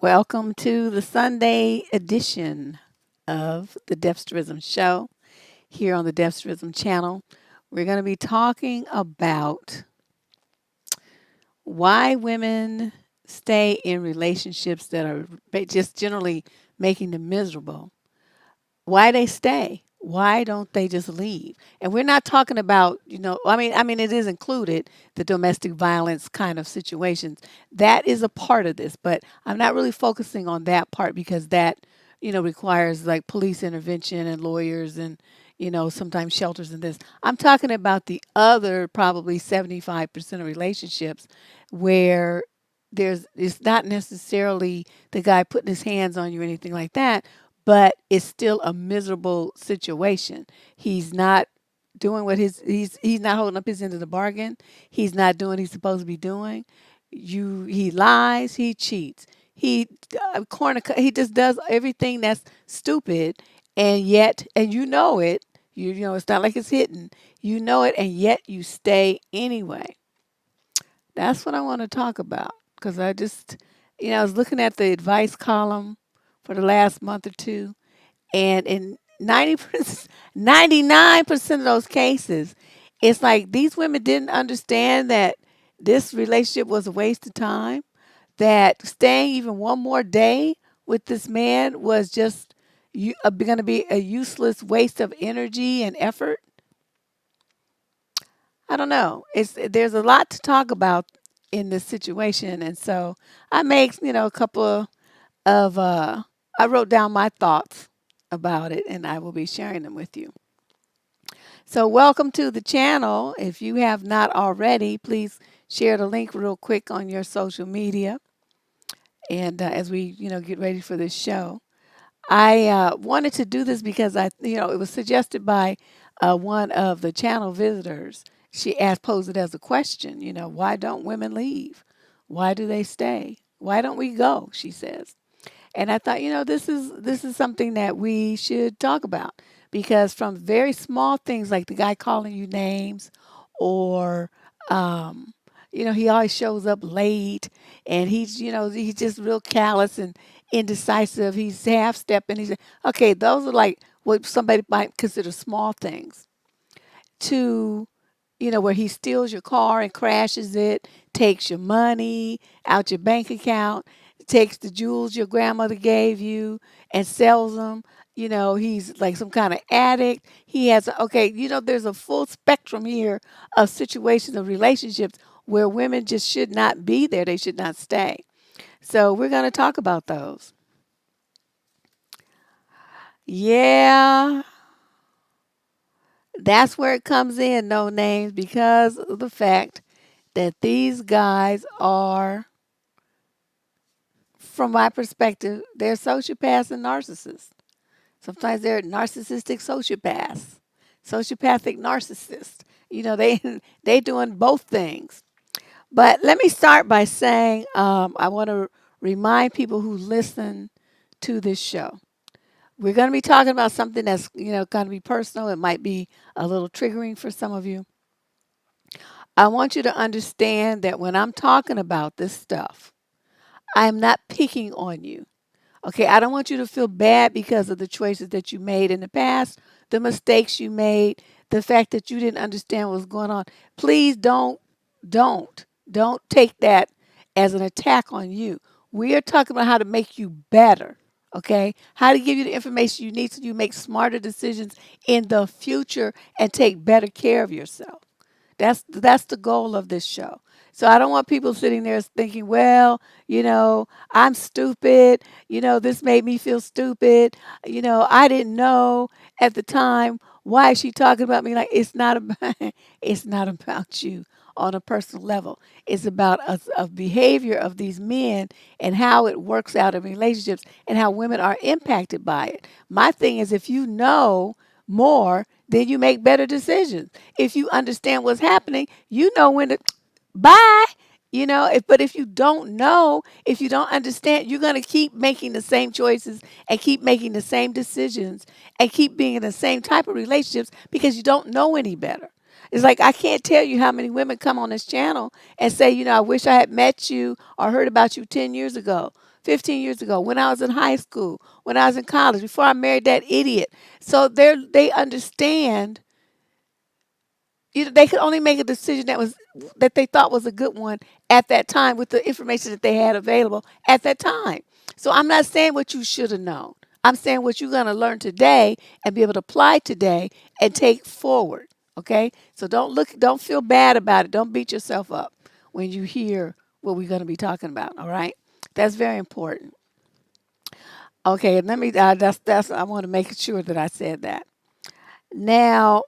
Welcome to the Sunday edition of the Deborrah Show here on the Deborrah channel. We're going to be talking about why women stay in relationships that are just generally making them miserable. Why they stay? Why don't they just leave? And we're not talking about, I mean it is included the domestic violence kind of situations. That is a part of this, but I'm not really focusing on that part because that, requires like police intervention and lawyers and sometimes shelters and this. I'm talking about the other probably 75% of relationships where it's not necessarily the guy putting his hands on you or anything like that, but it's still a miserable situation. He's not doing what he's not holding up his end of the bargain. He's not doing what he's supposed to be doing. He lies, he cheats. He just does everything that's stupid, and you know it. You know it's not like it's hidden. You know it, and yet you stay anyway. That's what I want to talk about because I was looking at the advice column for the last month or two, and in 90%, 99% of those cases, it's like these women didn't understand that this relationship was a waste of time, that staying even one more day with this man was just going to be a useless waste of energy and effort. I don't know. There's a lot to talk about in this situation, and so I made a couple of I wrote down my thoughts about it, and I will be sharing them with you. So, welcome to the channel. If you have not already, please share the link real quick on your social media. And as we get ready for this show, I wanted to do this because it was suggested by one of the channel visitors. She posed it as a question. Why don't women leave? Why do they stay? Why don't we go? She says. And I thought, this is something that we should talk about because from very small things like the guy calling you names or he always shows up late and he's just real callous and indecisive. He's half stepping. He's okay, those are like what somebody might consider small things. To where he steals your car and crashes it, takes your money out your bank account, takes the jewels your grandmother gave you and sells them. He's like some kind of addict. He has, okay, there's a full spectrum here of situations of relationships where women just should not be there. They should not stay. So we're going to talk about those. Yeah, that's where it comes in, no names, because of the fact that these guys are, from my perspective, they're sociopaths and narcissists. Sometimes they're narcissistic sociopaths, sociopathic narcissists. They they doing both things. But let me start by saying I want to remind people who listen to this show. We're going to be talking about something that's going to be personal. It might be a little triggering for some of you. I want you to understand that when I'm talking about this stuff, I'm not picking on you. Okay, I don't want you to feel bad because of the choices that you made in the past, the mistakes you made, the fact that you didn't understand what was going on. Please don't take that as an attack on you. We are talking about how to make you better. Okay, how to give you the information you need so you make smarter decisions in the future and take better care of yourself. That's the goal of this show. So I don't want people sitting there thinking, well, I'm stupid. This made me feel stupid. I didn't know at the time. Why is she talking about me? Like it's not about it's not about you on a personal level. It's about a behavior of these men and how it works out in relationships and how women are impacted by it. My thing is if you know more, then you make better decisions. If you understand what's happening, you know when to bye. But if you don't know, if you don't understand, you're going to keep making the same choices and keep making the same decisions and keep being in the same type of relationships because you don't know any better. It's like I can't tell you how many women come on this channel and say, I wish I had met you or heard about you 10 years ago. 15 years ago, when I was in high school, when I was in college, before I married that idiot. So they understand, they could only make a decision that they thought was a good one at that time with the information that they had available at that time. So I'm not saying what you should have known. I'm saying what you're going to learn today and be able to apply today and take forward. Okay? So don't feel bad about it. Don't beat yourself up when you hear what we're going to be talking about. All right? That's very important. Okay, and let me that's I want to make sure that I said that. Now,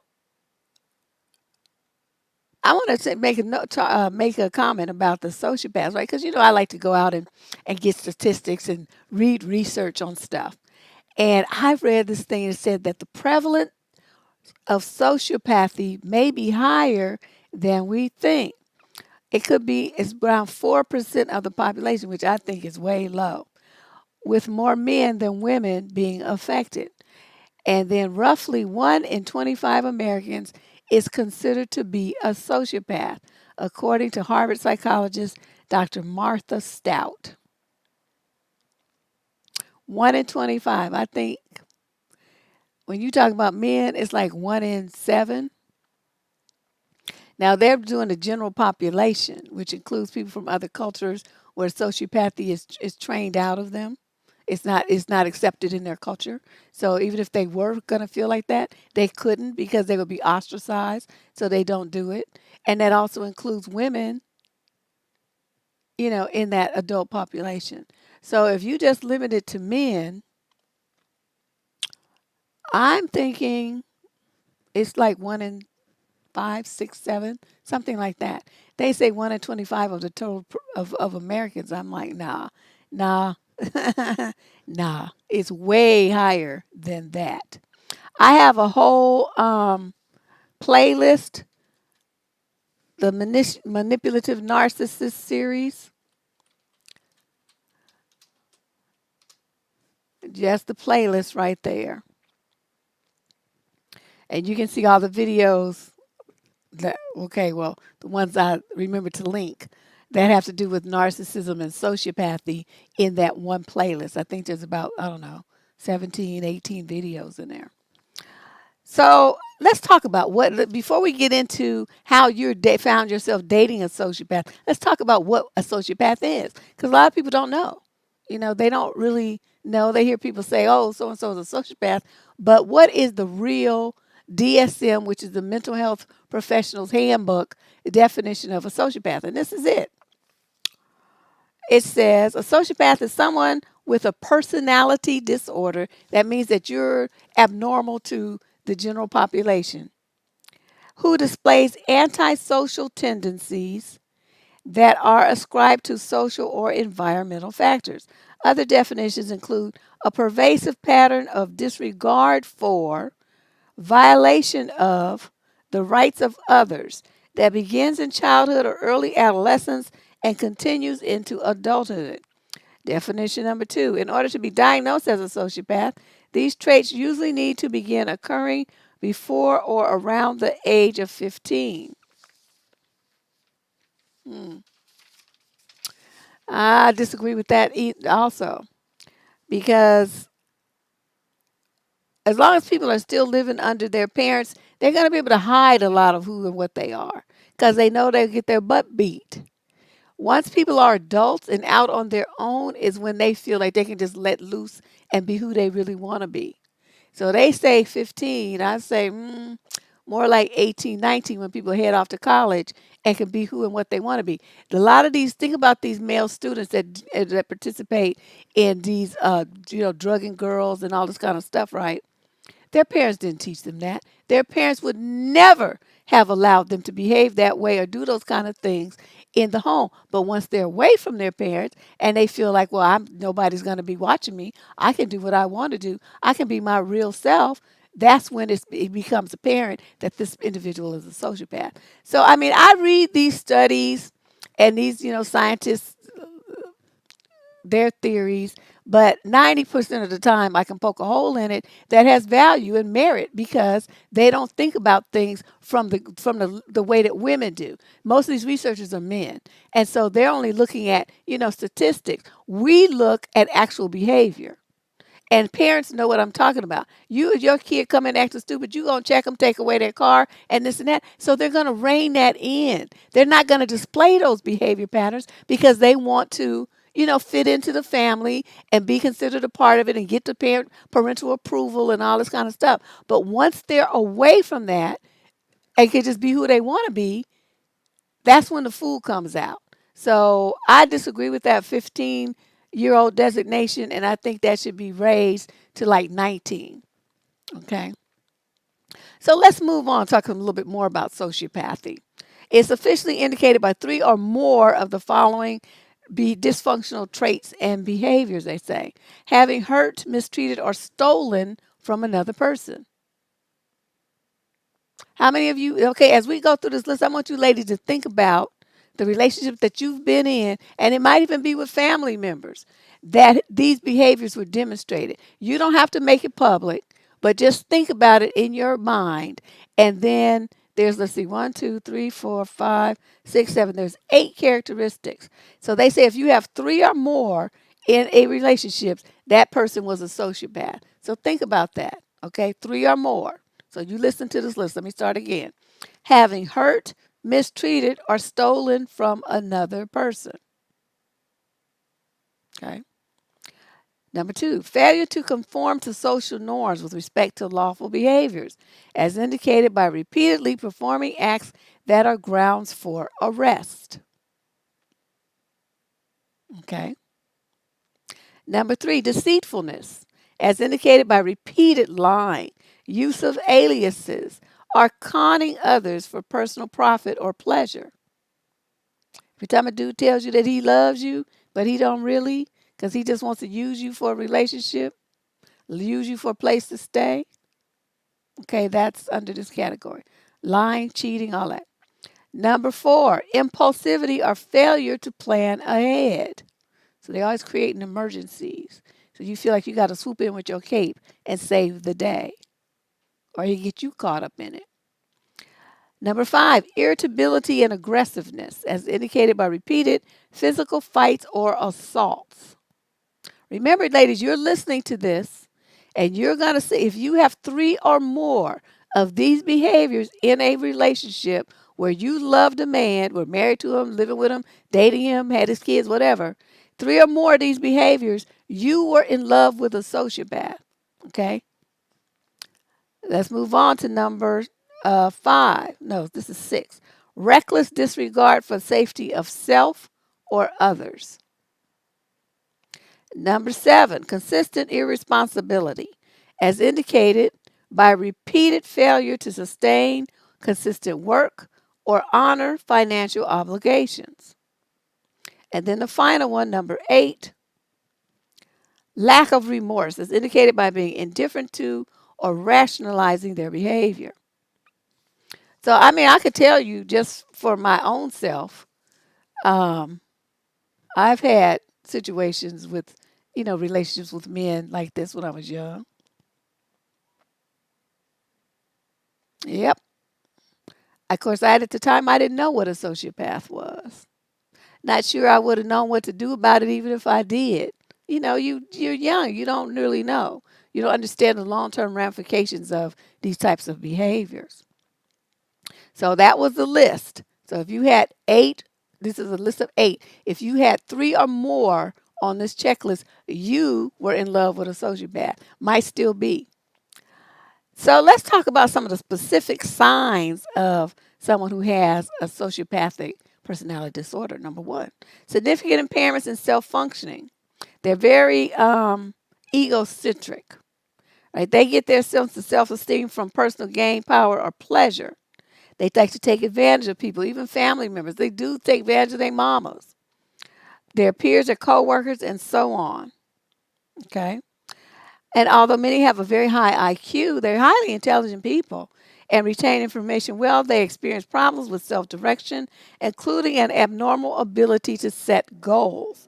I want to make a note, make a comment about the sociopaths, right? Because I like to go out and get statistics and read research on stuff. And I've read this thing that said that the prevalence of sociopathy may be higher than we think. It could be it's around 4% of the population, which I think is way low, with more men than women being affected. And then roughly 1 in 25 Americans is considered to be a sociopath, according to Harvard psychologist Dr. Martha Stout. 1 in 25. I think when you talk about men, it's like 1 in 7. Now they're doing the general population, which includes people from other cultures where sociopathy is trained out of them. It's not accepted in their culture. So even if they were going to feel like that, they couldn't because they would be ostracized. So they don't do it. And that also includes women, in that adult population. So if you just limit it to men, I'm thinking it's like 1 in 5, 6, 7, something like that. They say 1 in 25 of the total of Americans. I'm like, nah, nah. It's way higher than that. I have a whole playlist, the manipulative narcissist series. Just the playlist right there, and you can see all the videos. Okay, well, the ones I remember to link that have to do with narcissism and sociopathy in that one playlist. I think there's about, I don't know, 17, 18 videos in there. So let's talk about before we get into how you found yourself dating a sociopath, let's talk about what a sociopath is. Because a lot of people don't know. They don't really know. They hear people say, oh, so and so is a sociopath. But what is the real DSM, which is the Mental Health Professionals Handbook definition of a sociopath? And this is it. It says a sociopath is someone with a personality disorder. That means that you're abnormal to the general population, who displays antisocial tendencies that are ascribed to social or environmental factors. Other definitions include a pervasive pattern of disregard for, violation of, the rights of others that begins in childhood or early adolescence and continues into adulthood. Definition number 2. In order to be diagnosed as a sociopath, these traits usually need to begin occurring before or around the age of 15. Hmm. I disagree with that also, because as long as people are still living under their parents, they're going to be able to hide a lot of who and what they are because they know they'll get their butt beat. Once people are adults and out on their own is when they feel like they can just let loose and be who they really want to be. So they say 15, I say more like 18, 19 when people head off to college and can be who and what they want to be. A lot of these, think about these male students that participate in these, drugging girls and all this kind of stuff, right? Their parents didn't teach them that. Their parents would never have allowed them to behave that way or do those kind of things in the home. But once they're away from their parents and they feel like, well, nobody's going to be watching me. I can do what I want to do. I can be my real self. That's when it becomes apparent that this individual is a sociopath. So, I mean, I read these studies and these, scientists, their theories, But 90% of the time, I can poke a hole in it that has value and merit because they don't think about things from the way that women do. Most of these researchers are men, and so they're only looking at statistics. We look at actual behavior. And parents know what I'm talking about. Your kid come in acting stupid, you gonna check them, take away their car, and this and that. So they're gonna rein that in. They're not gonna display those behavior patterns because they want to, fit into the family and be considered a part of it and get the parental approval and all this kind of stuff. But once they're away from that and can just be who they want to be, that's when the fool comes out. So I disagree with that 15-year-old designation, and I think that should be raised to like 19. Okay. So let's move on, talking a little bit more about sociopathy. It's officially indicated by three or more of the following be dysfunctional traits and behaviors, they say: having hurt, mistreated, or stolen from another person. How many of you, okay, as we go through this list, I want you ladies to think about the relationship that you've been in, and it might even be with family members, that these behaviors were demonstrated. You don't have to make it public, but just think about it in your mind. And then there's, let's see, one, two, three, four, five, six, seven. There's 8 characteristics. So they say if you have 3 or more in a relationship, that person was a sociopath. So think about that, okay? 3 or more. So you listen to this list. Let me start again. Having hurt, mistreated, or stolen from another person. Okay. Number 2, failure to conform to social norms with respect to lawful behaviors, as indicated by repeatedly performing acts that are grounds for arrest. Okay. Number 3, deceitfulness, as indicated by repeated lying, use of aliases, or conning others for personal profit or pleasure. Every time a dude tells you that he loves you, but he don't really, because he just wants to use you for a relationship, use you for a place to stay. Okay, that's under this category. Lying, cheating, all that. Number 4, impulsivity or failure to plan ahead. So they always creating emergencies. So you feel like you got to swoop in with your cape and save the day, or he get you caught up in it. Number 5, irritability and aggressiveness, as indicated by repeated physical fights or assaults. Remember, ladies, you're listening to this, and you're going to see if you have 3 or more of these behaviors in a relationship where you loved a man, were married to him, living with him, dating him, had his kids, whatever. 3 or more of these behaviors, you were in love with a sociopath. Okay? Let's move on to number 5. No, this is 6. Reckless disregard for safety of self or others. Number 7, consistent irresponsibility, as indicated by repeated failure to sustain consistent work or honor financial obligations. And then the final one, number 8, lack of remorse, as indicated by being indifferent to or rationalizing their behavior. So, I mean, I could tell you just for my own self, um, I've had situations with, relationships with men like this when I was young. Yep. Of course, at the time, I didn't know what a sociopath was. Not sure I would have known what to do about it even if I did. You're young. You don't really know. You don't understand the long-term ramifications of these types of behaviors. So that was the list. So if you had 8, this is a list of 8. If you had 3 or more on this checklist, you were in love with a sociopath. Might still be. So let's talk about some of the specific signs of someone who has a sociopathic personality disorder. Number 1, significant impairments in self-functioning. They're very egocentric. Right? They get their sense of self-esteem from personal gain, power, or pleasure. They like to take advantage of people, even family members. They do take advantage of their mamas, their peers, their co-workers, and so on. Okay? And although many have a very high IQ, they're highly intelligent people and retain information well. They experience problems with self-direction, including an abnormal ability to set goals.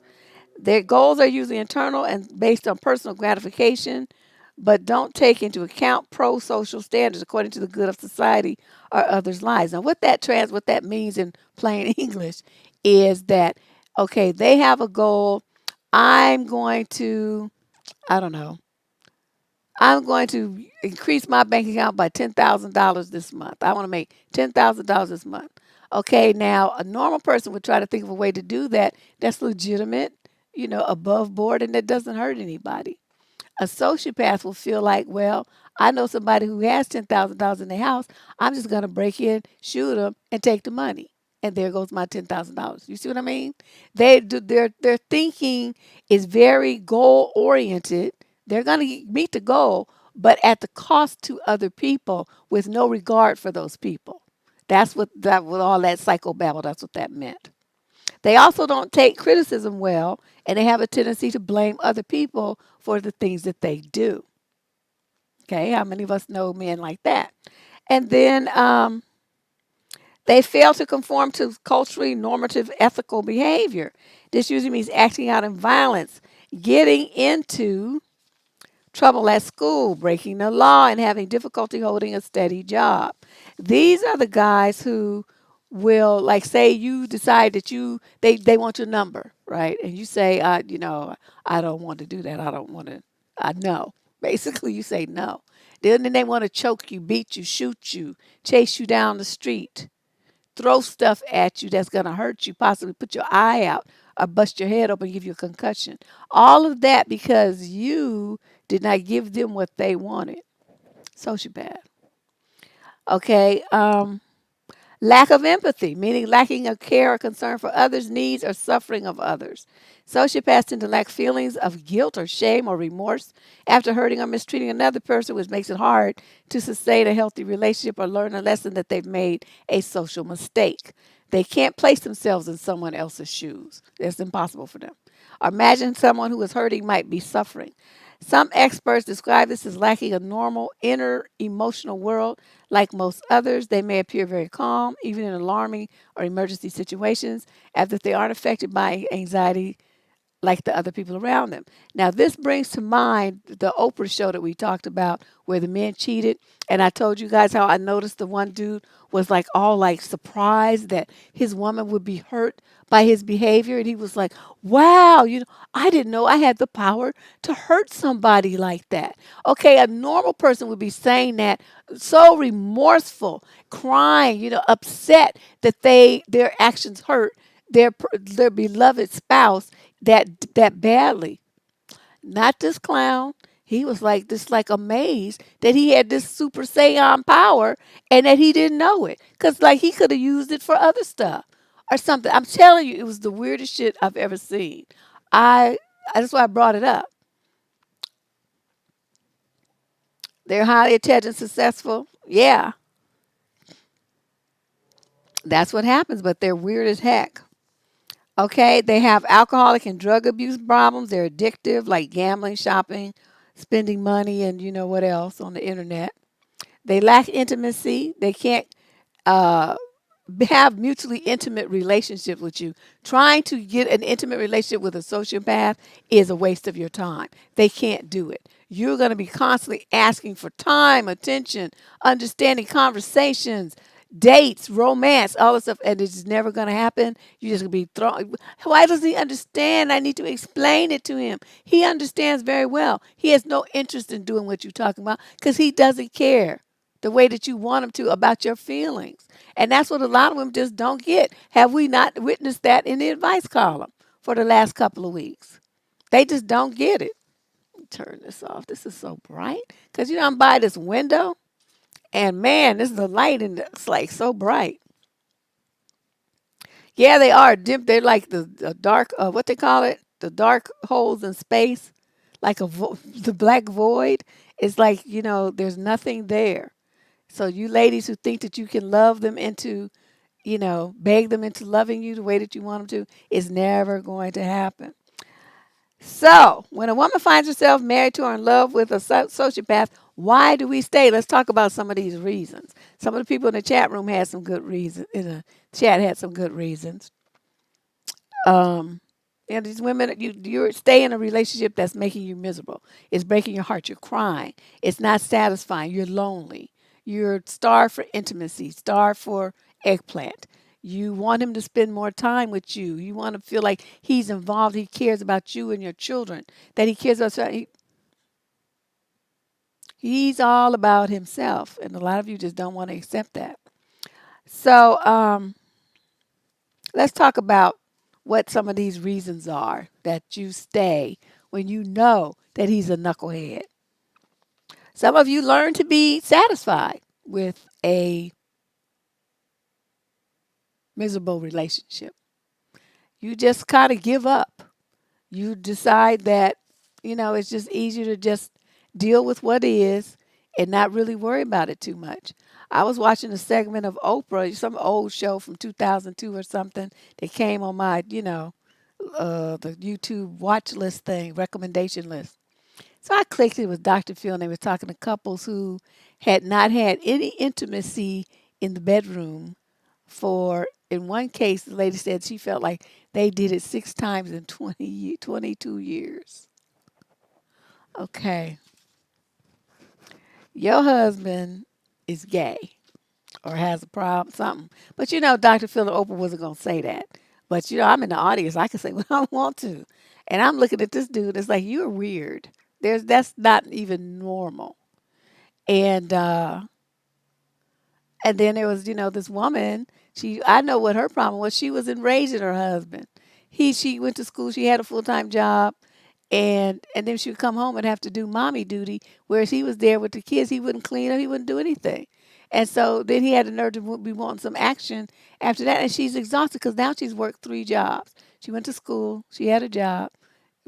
Their goals are usually internal and based on personal gratification, but don't take into account pro-social standards according to the good of society or others' lives. Now, what that means in plain English is that okay, they have a goal. I'm going to, I don't know, I'm going to increase my bank account by $10,000 this month. I want to make $10,000 this month. Okay, now a normal person would try to think of a way to do that that's legitimate, above board, and that doesn't hurt anybody. A sociopath will feel like, well, I know somebody who has $10,000 in their house. I'm just going to break in, shoot them, and take the money. And there goes my $10,000. You see what I mean? Their thinking is very goal oriented. They're going to meet the goal, but at the cost to other people with no regard for those people. That's what that with all that psychobabble. That's what that meant. They also don't take criticism well, and they have a tendency to blame other people for the things that they do. Okay, how many of us know men like that? And then they fail to conform to culturally normative ethical behavior. This usually means acting out in violence, getting into trouble at school, breaking the law, and having difficulty holding a steady job. These are the guys who will, like, say you decide that they want your number, right? And you say, I don't want to do that. I don't want to, I know. Basically, you say no. Then they want to choke you, beat you, shoot you, chase you down the street, throw stuff at you that's going to hurt you, possibly put your eye out or bust your head open and give you a concussion. All of that because you did not give them what they wanted. Sociopath. Okay. Lack of empathy, meaning lacking of care or concern for others' needs or suffering of others. Sociopaths tend to lack feelings of guilt or shame or remorse after hurting or mistreating another person, which makes it hard to sustain a healthy relationship or learn a lesson that they've made a social mistake. They can't place themselves in someone else's shoes. It's impossible for them. Or imagine someone who is hurting might be suffering. Some experts describe this as lacking a normal inner emotional world. Like most others, they may appear very calm, even in alarming or emergency situations, as if they aren't affected by anxiety like the other people around them. Now, this brings to mind the Oprah show that we talked about where the men cheated. And I told you guys how I noticed the one dude was like all like surprised that his woman would be hurt by his behavior. And he was like, wow, I didn't know I had the power to hurt somebody like that. Okay, a normal person would be saying that so remorseful, crying, upset that their actions hurt their beloved spouse that badly. Not this clown. He was like just like amazed that he had this super Saiyan power and that he didn't know it. Cause like he could have used it for other stuff or something. I'm telling you, it was the weirdest shit I've ever seen. I that's why I brought it up. They're highly intelligent, successful. Yeah, that's what happens. But they're weird as heck. Okay, they have alcoholic and drug abuse problems. They're addictive, like gambling, shopping, spending money, and what else on the internet. They lack intimacy. They can't uh, have mutually intimate relationships with you. Trying to get an intimate relationship with a sociopath is a waste of your time. They can't do it. You're going to be constantly asking for time, attention, understanding conversations, dates, romance, all this stuff, and it's never going to happen. You're just going to be thrown. Why doesn't he understand? I need to explain it to him. He understands very well. He has no interest in doing what you're talking about because he doesn't care the way that you want him to about your feelings. And that's what a lot of them just don't get. Have we not witnessed that in the advice column for the last couple of weeks? They just don't get it. Turn this off. This is so bright. Because I'm by this window and man, this is the light and it's like so bright. Yeah, they are dim. They're like the dark, what they call it? The dark holes in space, like the black void. It's like, there's nothing there. So you ladies who think that you can love them into, beg them into loving you the way that you want them to, is never going to happen. So when a woman finds herself married to or in love with a sociopath, why do we stay? Let's talk about some of these reasons. Some of the people in the chat room had some good reasons. In the chat had some good reasons. Um, And these women, you stay in a relationship that's making you miserable. It's breaking your heart. You're crying. It's not satisfying. You're lonely. You're starved for intimacy, starved for eggplant. You want him to spend more time with you. You want to feel like he's involved. He cares about you and your children. That he cares about. He's all about himself, and a lot of you just don't want to accept that. So let's talk about what some of these reasons are that you stay when you know that he's a knucklehead. Some of you learn to be satisfied with a miserable relationship. You just kind of give up. You decide that, it's just easier to just deal with what is and not really worry about it too much. I was watching a segment of Oprah, some old show from 2002 or something that came on my, the YouTube watch list thing, recommendation list. So I clicked it with Dr. Phil, and they were talking to couples who had not had any intimacy in the bedroom for, in one case, the lady said she felt like they did it 6 times in 22 years. Okay. Your husband is gay or has a problem, something. But Dr. Phil and Oprah wasn't going to say that. But I'm in the audience. I can say what I want to. And I'm looking at this dude. It's like, you're weird. That's not even normal. And and then there was, this woman. I know what her problem was. She was enraging her husband. She went to school. She had a full time job, and then she would come home and have to do mommy duty. Whereas he was there with the kids, he wouldn't clean up. He wouldn't do anything. And so then he had the nerve to be wanting some action after that. And she's exhausted because now she's worked 3 jobs. She went to school. She had a job,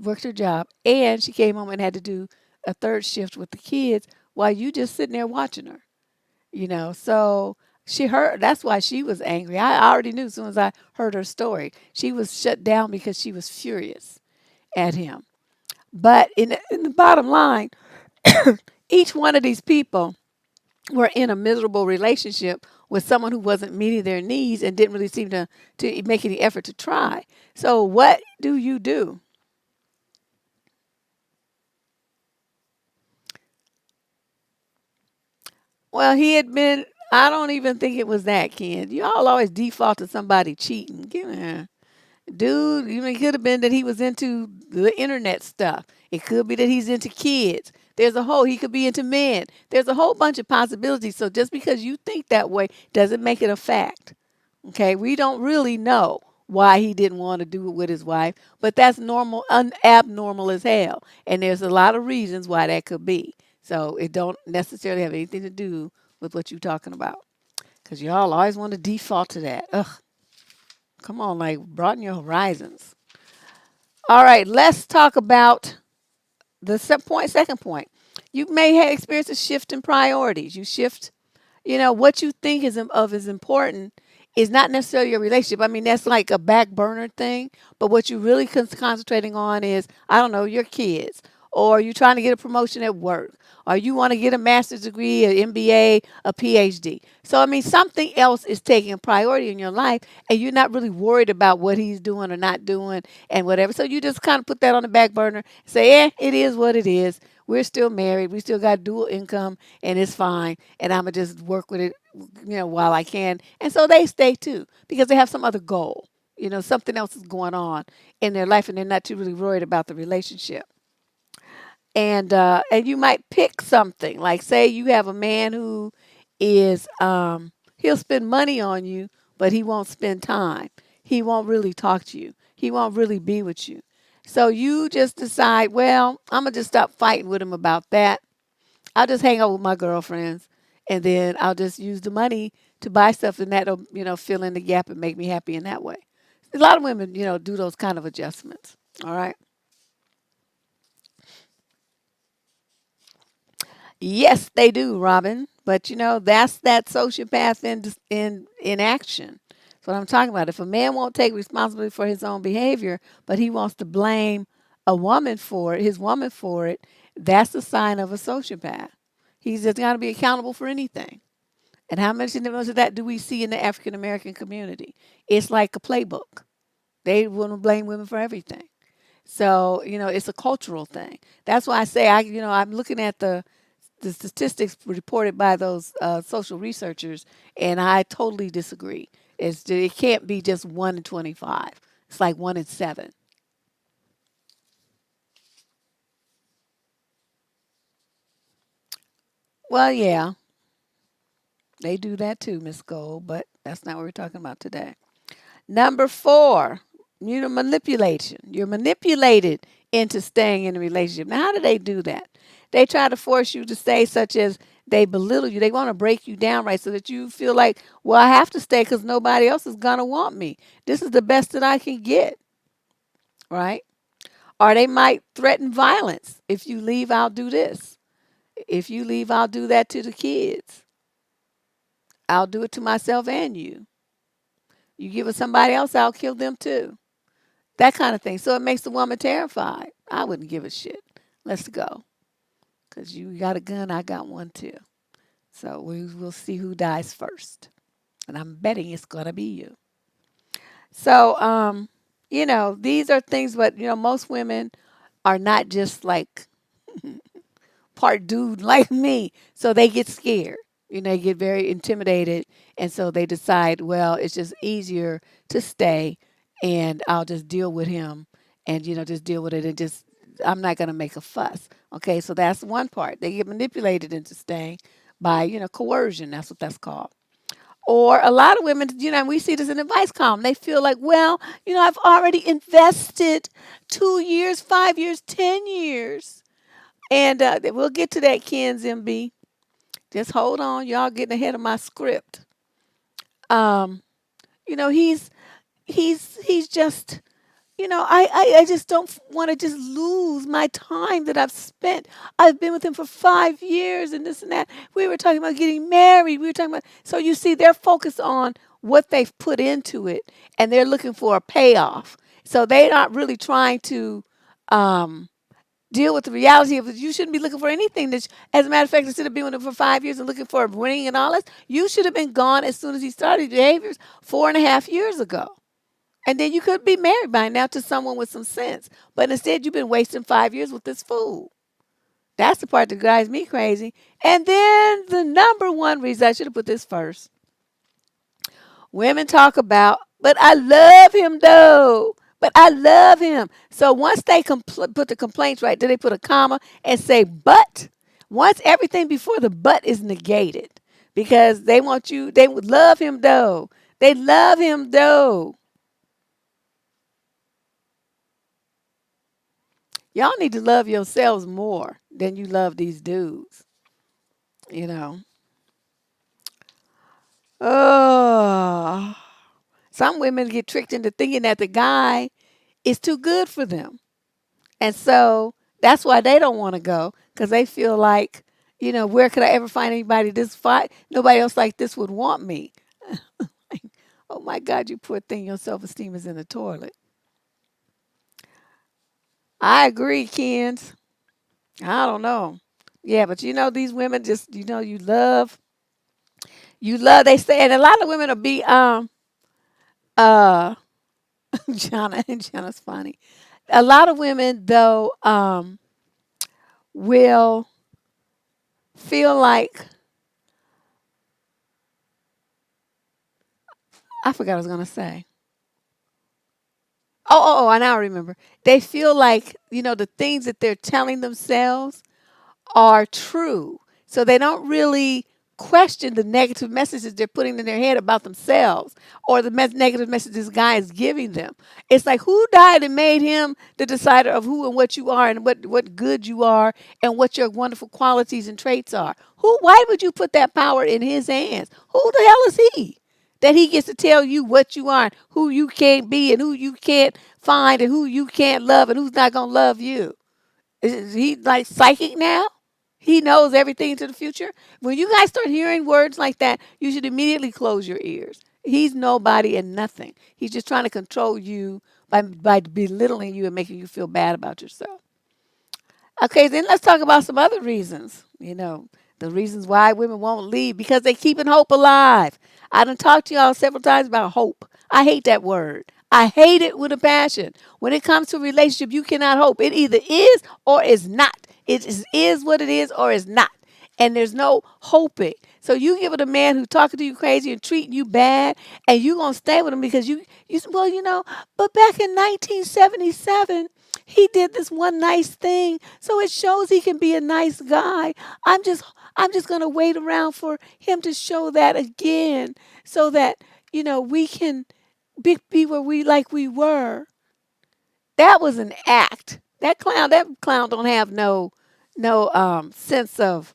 worked her job, and she came home and had to do a third shift with the kids while you just sitting there watching her. So that's why she was angry. I already knew as soon as I heard her story. She was shut down because she was furious at him. But in the bottom line, each one of these people were in a miserable relationship with someone who wasn't meeting their needs and didn't really seem to make any effort to try. So what do you do? Well, he had been, I don't even think it was that, Ken. Y'all always default to somebody cheating. Give me a dude. It could have been that he was into the internet stuff. It could be that he's into kids. He could be into men. There's a whole bunch of possibilities. So just because you think that way doesn't make it a fact. Okay, we don't really know why he didn't want to do it with his wife, but that's normal, abnormal as hell. And there's a lot of reasons why that could be. So it don't necessarily have anything to do with what you're talking about. Because y'all always want to default to that. Ugh, come on, like broaden your horizons. All right, let's talk about the second point. You may have experienced a shift in priorities. You shift, what you think is important is not necessarily your relationship. I mean, that's like a back burner thing. But what you're really concentrating on is, I don't know, your kids, or you're trying to get a promotion at work, or you want to get a master's degree, an MBA, a PhD. So, I mean, something else is taking a priority in your life, and you're not really worried about what he's doing or not doing and whatever. So you just kind of put that on the back burner and say, it is what it is. We're still married. We still got dual income, and it's fine. And I'm going to just work with it, while I can. And so they stay too because they have some other goal. Something else is going on in their life, and they're not too really worried about the relationship. And you might pick something like, say you have a man who is he'll spend money on you, but he won't spend time. He won't really talk to you. He won't really be with you. So you just decide, well, I'm gonna just stop fighting with him about that. I'll just hang out with my girlfriends, and then I'll just use the money to buy stuff, and that'll fill in the gap and make me happy in that way. A lot of women do those kind of adjustments. All right. Yes, they do, Robin. But that's that sociopath in action. That's what I'm talking about. If a man won't take responsibility for his own behavior, but he wants to blame a woman for it, his woman for it, that's a sign of a sociopath. He's just got to be accountable for anything. And how much of that do we see in the African American community? It's like a playbook. They want to blame women for everything. So, it's a cultural thing. That's why I say I'm looking at the statistics reported by those social researchers, and I totally disagree. It can't be just 1 in 25. It's like 1 in 7. Well, yeah, they do that too, Miss Gold, but that's not what we're talking about today. Number 4, manipulation. You're manipulated into staying in a relationship. Now, how do they do that? They try to force you to stay, such as they belittle you. They want to break you down, right, so that you feel like, well, I have to stay because nobody else is going to want me. This is the best that I can get, right? Or they might threaten violence. If you leave, I'll do this. If you leave, I'll do that to the kids. I'll do it to myself and you. You give it somebody else, I'll kill them too. That kind of thing. So it makes the woman terrified. I wouldn't give a shit. Let's go. Because you got a gun, I got one too. So we will see who dies first. And I'm betting it's going to be you. So, these are things, but, most women are not just like part dude like me. So they get scared. They get very intimidated. And so they decide, well, it's just easier to stay and I'll just deal with him and, just deal with it and just, I'm not going to make a fuss. Okay. So that's one part. They get manipulated into staying by, coercion. That's what that's called. Or a lot of women, we see this in the advice column. They feel like, well, I've already invested 2 years, 5 years, 10 years. And we'll get to that, Ken's MB. Just hold on. Y'all getting ahead of my script. Um, he's just, I just don't want to just lose my time that I've spent. I've been with him for 5 years and this and that. We were talking about getting married. We were talking about, so you see, they're focused on what they've put into it and they're looking for a payoff. So they're not really trying to, um, deal with the reality of it. You shouldn't be looking for anything that, as a matter of fact, instead of being with him for 5 years and looking for a ring and all that, you should have been gone as soon as he started behaviors 4.5 years ago. And then you could be married by now to someone with some sense. But instead, you've been wasting 5 years with this fool. That's the part that drives me crazy. And then the number one reason, I should have put this first. Women talk about, but I love him though. But I love him. So once they put the complaints right, then they put a comma and say, but. Once everything before the but is negated, because they want you, they would love him though. They love him though. Y'all need to love yourselves more than you love these dudes, you know. Oh, some women get tricked into thinking that the guy is too good for them. And so that's why they don't want to go because they feel like, where could I ever find anybody this fight? Nobody else like this would want me. Like, oh my God, you poor thing, your self esteem is in the toilet. I agree, Kens. I don't know. Yeah, but these women just, they say, and a lot of women will be, uh, Jana's funny. A lot of women, though, will feel like, I forgot what I was going to say. I now remember. They feel like, the things that they're telling themselves are true. So they don't really question the negative messages they're putting in their head about themselves or the negative messages guy is giving them. It's like, who died and made him the decider of who and what you are and what good you are and what your wonderful qualities and traits are? Why would you put that power in his hands? Who the hell is he? That he gets to tell you what you are, and who you can't be, and who you can't find, and who you can't love, and who's not gonna love you. Is he like psychic now? He knows everything to the future. When you guys start hearing words like that, you should immediately close your ears. He's nobody and nothing. He's just trying to control you by belittling you and making you feel bad about yourself. Okay, then let's talk about some other reasons. The reasons why women won't leave because they're keeping hope alive. I done talked to y'all several times about hope. I hate that word. I hate it with a passion. When it comes to a relationship, you cannot hope. It either is or is not. It is what it is or is not. And there's no hoping. So you give it a man who's talking to you crazy and treating you bad, and you're gonna stay with him because well, but back in 1977, he did this one nice thing. So it shows he can be a nice guy. I'm just I'm just gonna wait around for him to show that again so that, we can be where we like we were. That was an act. That clown don't have no sense of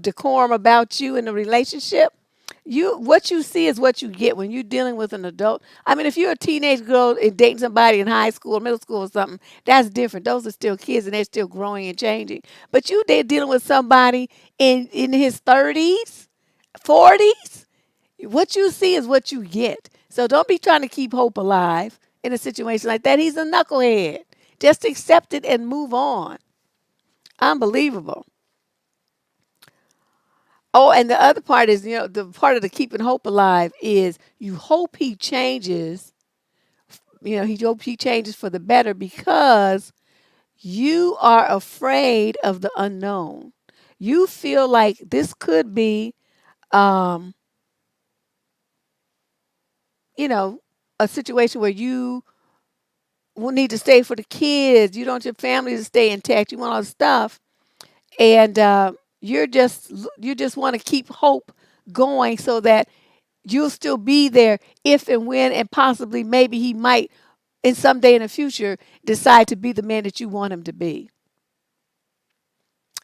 decorum about you in a relationship. What you see is what you get when you're dealing with an adult. I mean, if you're a teenage girl and dating somebody in high school, middle school, or something, that's different. Those are still kids and they're still growing and changing. But they're dealing with somebody in his 30s, 40s. What you see is what you get. So don't be trying to keep hope alive in a situation like that. He's a knucklehead. Just accept it and move on. Unbelievable. Oh, and the other part is, the part of the keeping hope alive is you hope he changes. He hope he changes for the better because you are afraid of the unknown. You feel like this could be, um, you know, a situation where you will need to stay for the kids. You don't want your family to stay intact. You want all the stuff, and you just want to keep hope going so that you'll still be there if and when and possibly maybe he might in some day in the future decide to be the man that you want him to be.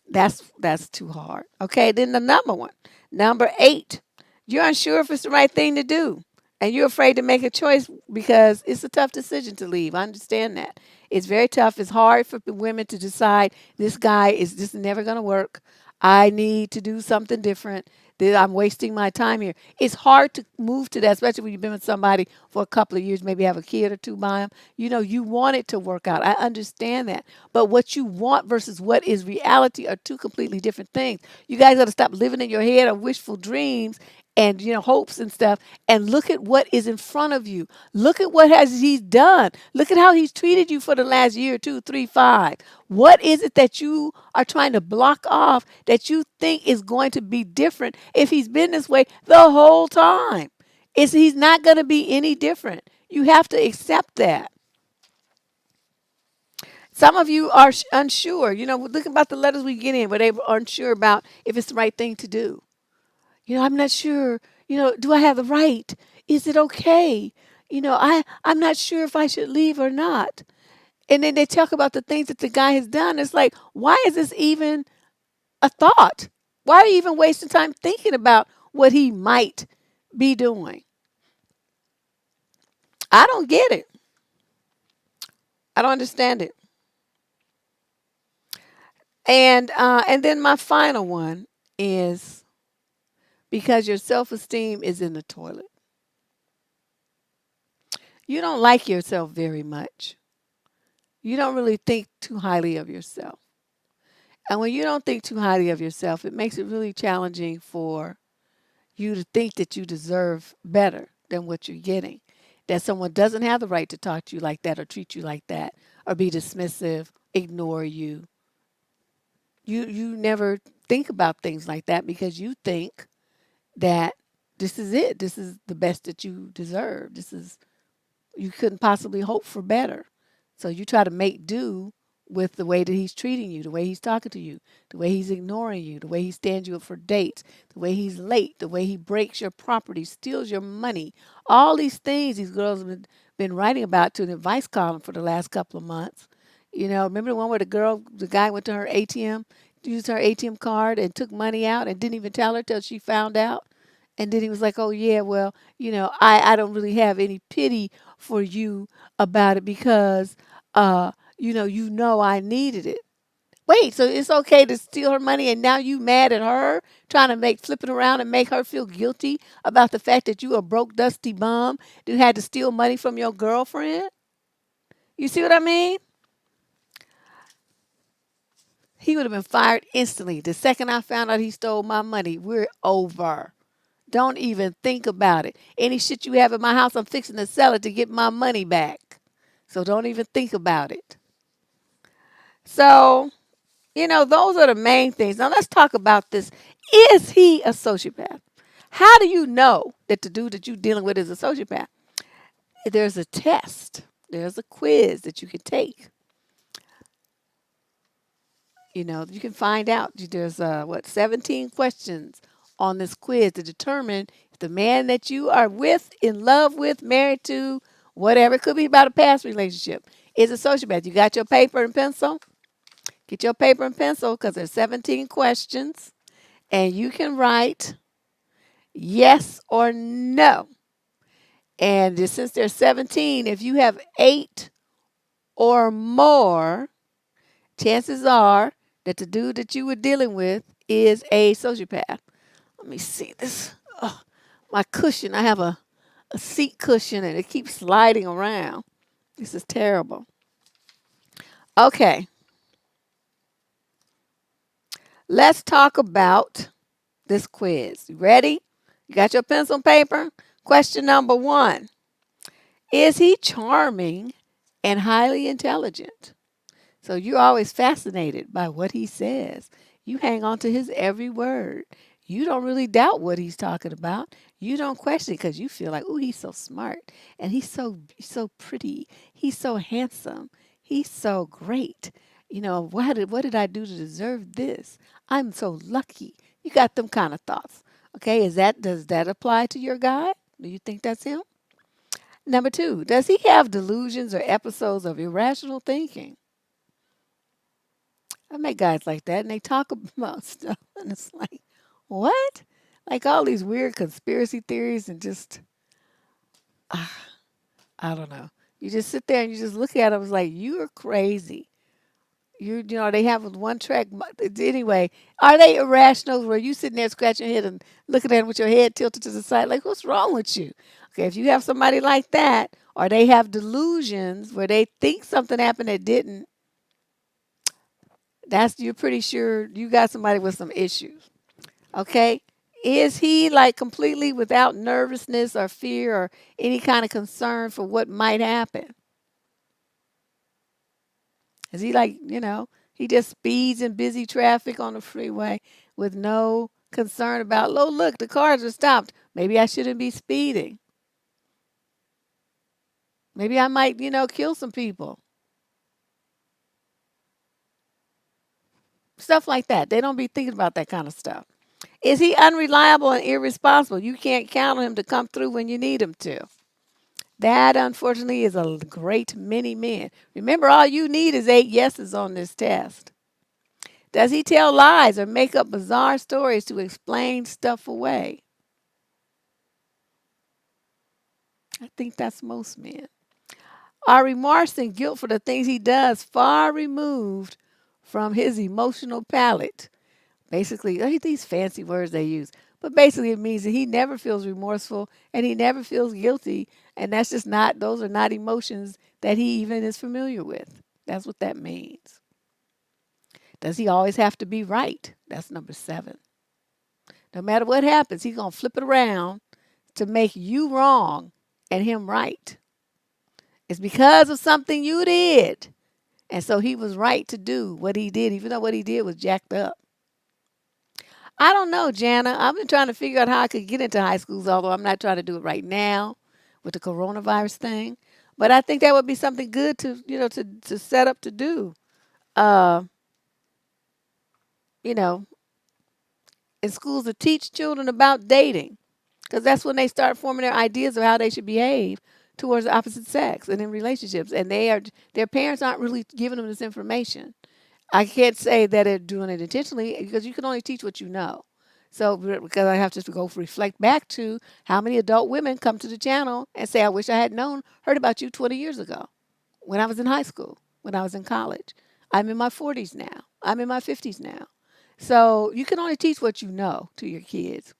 That's too hard. Okay, then the number one. Number 8. You're unsure if it's the right thing to do. And you're afraid to make a choice because it's a tough decision to leave. I understand that. It's very tough. It's hard for women to decide this guy is just never going to work. I need to do something different. That I'm wasting my time here. It's hard to move to that, especially when you've been with somebody for a couple of years, maybe have a kid or two by them. You want it to work out. I understand that. But what you want versus what is reality are two completely different things. You guys got to stop living in your head of wishful dreams and hopes and stuff, and look at what is in front of you. Look at what has he's done. Look at how he's treated you for the last year, 2 3 5. What is it that you are trying to block off that you think is going to be different if he's been this way the whole time? He's not going to be any different. You have to accept that. Some of you are unsure. Look about the letters we get in where they are unsure about if it's the right thing to do. I'm not sure, do I have the right? Is it okay? I'm not sure if I should leave or not. And then they talk about the things that the guy has done. It's like, why is this even a thought? Why are you even wasting time thinking about what he might be doing? I don't get it. I don't understand it. And then my final one is because your self-esteem is in the toilet. You don't like yourself very much. You don't really think too highly of yourself. And when you don't think too highly of yourself, it makes it really challenging for you to think that you deserve better than what you're getting. That someone doesn't have the right to talk to you like that or treat you like that or be dismissive, ignore you. You never think about things like that because you think that this is it. This is the best that you deserve. You couldn't possibly hope for better. So you try to make do with the way that he's treating you, the way he's talking to you, the way he's ignoring you, the way he stands you up for dates, the way he's late, the way he breaks your property, steals your money. All these things these girls have been writing about to an advice column for the last couple of months. Remember the one where the guy went to her ATM, used her ATM card and took money out and didn't even tell her till she found out? And then he was like, oh, yeah, well, I don't really have any pity for you about it because, I needed it. Wait, so it's okay to steal her money and now you mad at her, trying to flip it around and make her feel guilty about the fact that you a broke, dusty bum who had to steal money from your girlfriend? You see what I mean? He would have been fired instantly. The second I found out he stole my money, we're over. Don't even think about it. Any shit you have in my house, I'm fixing to sell it to get my money back. So don't even think about it. So, those are the main things. Now let's talk about this. Is he a sociopath? How do you know that the dude that you're dealing with is a sociopath? There's a test. There's a quiz that you can take. You can find out. There's 17 questions on this quiz to determine if the man that you are with, in love with, married to, whatever, it could be about a past relationship, is a sociopath. You got your paper and pencil? Get your paper and pencil because there's 17 questions and you can write yes or no. And since there's 17, if you have 8 or more, chances are that the dude that you were dealing with is a sociopath. Let me see this. Oh, my cushion. I have a seat cushion and it keeps sliding around. This is terrible. Okay, let's talk about this quiz. You ready? You got your pencil and paper? Question number 1. Is he charming and highly intelligent? So you're always fascinated by what he says. You hang on to his every word. You don't really doubt what he's talking about. You don't question it because you feel like, oh, he's so smart and he's so pretty. He's so handsome. He's so great. What did I do to deserve this? I'm so lucky. You got them kind of thoughts. Okay, does that apply to your guy? Do you think that's him? Number 2, does he have delusions or episodes of irrational thinking? I met guys like that, and they talk about stuff, and it's like, what? Like all these weird conspiracy theories, and just, ah, I don't know. You just sit there and you just look at them. It's like you are crazy. They have one track. Anyway, are they irrational? Where you sitting there scratching your head and looking at them with your head tilted to the side, like what's wrong with you? Okay, if you have somebody like that, or they have delusions where they think something happened that didn't, you're pretty sure you got somebody with some issues. Okay? Is he like completely without nervousness or fear or any kind of concern for what might happen? Is he like, he just speeds in busy traffic on the freeway with no concern about, oh, look, the cars are stopped. Maybe I shouldn't be speeding. Maybe I might, kill some people. Stuff like that. They don't be thinking about that kind of stuff. Is he unreliable and irresponsible? You can't count on him to come through when you need him to. That, unfortunately, is a great many men. Remember, all you need is 8 yeses on this test. Does he tell lies or make up bizarre stories to explain stuff away? I think that's most men. Are remorse and guilt for the things he does far removed from his emotional palate? Basically, these fancy words they use. But basically, it means that he never feels remorseful and he never feels guilty. And those are not emotions that he even is familiar with. That's what that means. Does he always have to be right? That's number 7. No matter what happens, he's going to flip it around to make you wrong and him right. It's because of something you did. And so he was right to do what he did, even though what he did was jacked up. I don't know, Jana. I've been trying to figure out how I could get into high schools, although I'm not trying to do it right now with the coronavirus thing. But I think that would be something good to set up to do. Uh, you know, in schools to teach children about dating, because that's when they start forming their ideas of how they should behave towards the opposite sex and in relationships. And their parents aren't really giving them this information. I can't say that they're doing it intentionally because you can only teach what you know. So, because I have to go reflect back to how many adult women come to the channel and say, I wish I had heard about you 20 years ago when I was in high school, when I was in college. I'm in my 40s now. I'm in my 50s now. So, you can only teach what you know to your kids.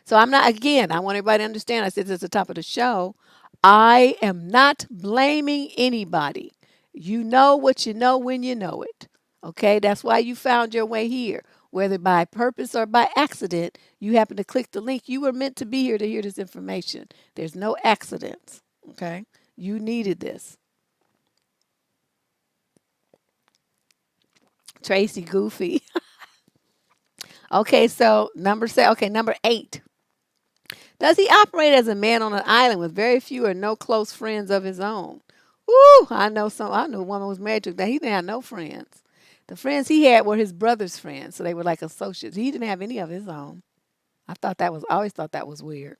So, I want everybody to understand, I said this at the top of the show, I am not blaming anybody. You know what you know when you know it. Okay, that's why you found your way here. whether by purpose or by accident, you happen to click the link. You were meant to be here to hear this information. There's no accidents. Okay. You needed this. Tracy Goofy. Okay, so number 8. Does he operate as a man on an island with very few or no close friends of his own? Ooh, I knew a woman was married to that. He didn't have no friends. The friends he had were his brother's friends, so they were like associates. He didn't have any of his own. I always thought that was weird.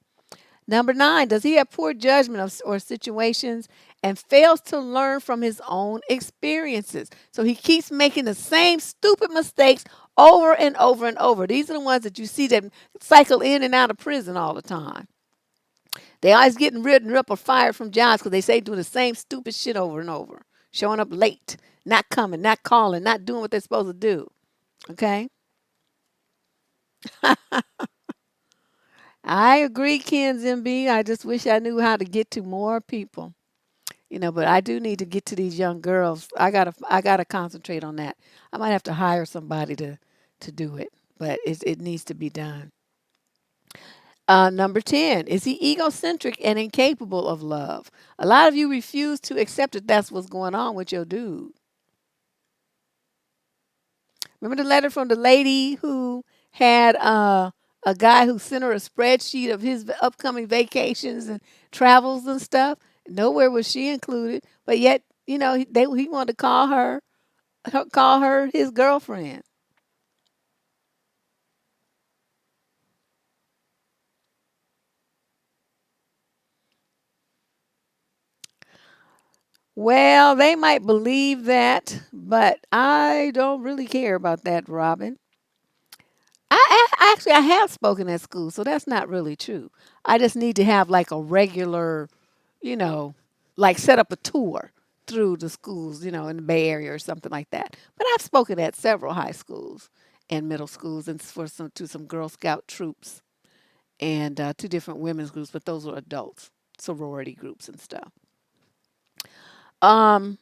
Number 9, does he have poor judgment or situations and fails to learn from his own experiences? So he keeps making the same stupid mistakes over and over and over. These are the ones that you see that cycle in and out of prison all the time. They always getting written up or fired from jobs because they say doing the same stupid shit over and over. Showing up late, not coming, not calling, not doing what they're supposed to do. Okay? I agree, Ken's MB. I just wish I knew how to get to more people. But I do need to get to these young girls. I gotta concentrate on that. I might have to hire somebody to do it, but it needs to be done. Number 10, is he egocentric and incapable of love? A lot of you refuse to accept that that's what's going on with your dude. Remember the letter from the lady who had a guy who sent her a spreadsheet of his upcoming vacations and travels and stuff? Nowhere was she included, but yet, he wanted to call her his girlfriend. Well, they might believe that, but I don't really care about that, Robin. Actually, I have spoken at school, so that's not really true. I just need to have like a regular, you know, like set up a tour through the schools, in the Bay Area or something like that. But I've spoken at several high schools and middle schools and to some Girl Scout troops and two different women's groups, but those were adults, sorority groups and stuff. Um,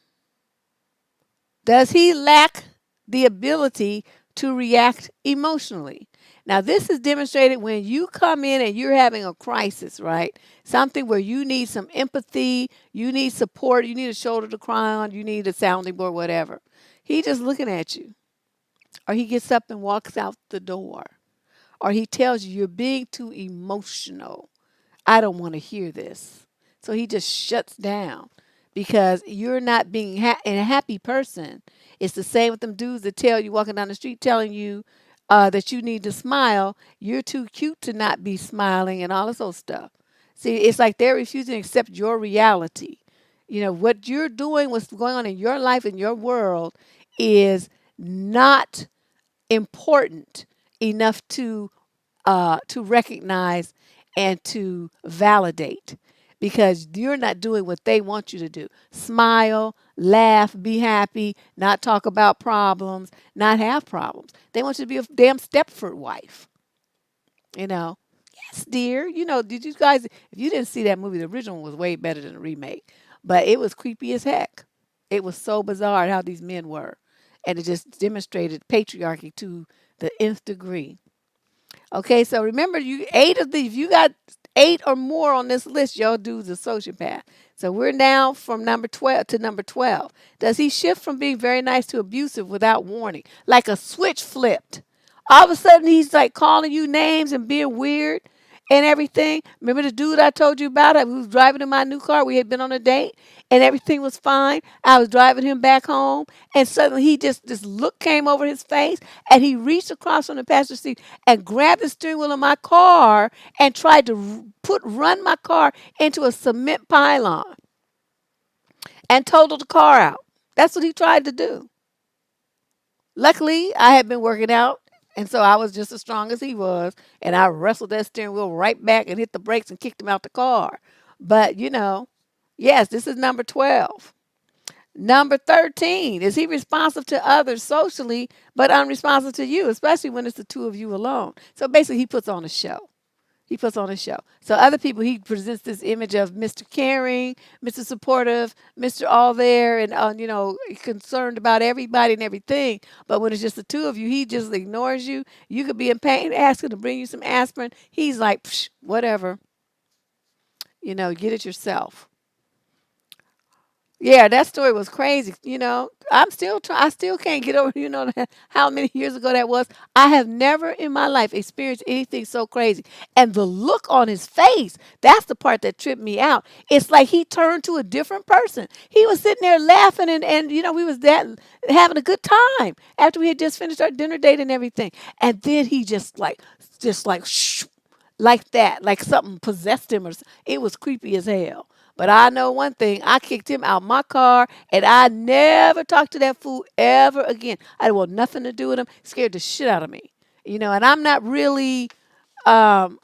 Does he lack the ability to react emotionally? Now, this is demonstrated when you come in and you're having a crisis, right? Something where you need some empathy, you need support, you need a shoulder to cry on, you need a sounding board, whatever. He just looking at you, or he gets up and walks out the door, or he tells you you're being too emotional. I don't want to hear this. So he just shuts down because you're not being a happy person. It's the same with them dudes that tell you walking down the street telling you that you need to smile. You're too cute to not be smiling and all this old stuff. See, it's like they're refusing to accept your reality. What you're doing, what's going on in your life, in your world, is not important enough to recognize and to validate because you're not doing what they want you to do. Smile, laugh, be happy, not talk about problems, not have problems. They want you to be a damn Stepford wife. You know, yes, dear. Did you guys, if you didn't see that movie, the original was way better than the remake, but it was creepy as heck. It was so bizarre how these men were. And it just demonstrated patriarchy to the nth degree. Okay, so remember, if you got 8 or more on this list, your dude's a sociopath. So we're now from number 12 to number 12. Does he shift from being very nice to abusive without warning? Like a switch flipped. All of a sudden, he's like calling you names and being weird and everything. Remember the dude I told you about who was driving in my new car? We had been on a date and everything was fine. I was driving him back home and suddenly this look came over his face and he reached across from the passenger seat and grabbed the steering wheel of my car and tried to run my car into a cement pylon and totaled the car out. That's what he tried to do. Luckily, I had been working out, and so I was just as strong as he was, and I wrestled that steering wheel right back and hit the brakes and kicked him out the car. But, yes, this is number 12. Number 13, is he responsive to others socially, but unresponsive to you, especially when it's the two of you alone? So basically, he puts on a show. He puts on a show. So other people, he presents this image of Mr. Caring, Mr. Supportive, Mr. All There, and concerned about everybody and everything. But when it's just the two of you, he just ignores you. You could be in pain, ask him to bring you some aspirin. He's like, psh, whatever, get it yourself. Yeah, that story was crazy. I'm still I still can't get over, how many years ago that was. I have never in my life experienced anything so crazy. And the look on his face, that's the part that tripped me out. It's like he turned to a different person. He was sitting there laughing and we was that having a good time after we had just finished our dinner date and everything. And then he just like shh, like that, like something possessed him it was creepy as hell. But I know one thing, I kicked him out my car and I never talked to that fool ever again. I didn't want nothing to do with him. Scared the shit out of me. And I'm not really um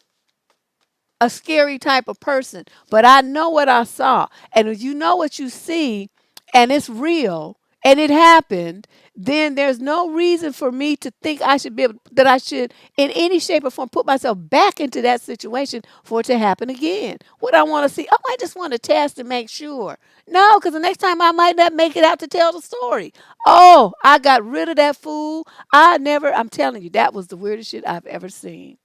a scary type of person, but I know what I saw. And if you know what you see and it's real and it happened, then there's no reason for me to think that I should in any shape or form put myself back into that situation for it to happen again. What I want to see, oh, I just want to test and make sure. No, because the next time I might not make it out to tell the story. Oh, I got rid of that fool. I'm telling you, that was the weirdest shit I've ever seen.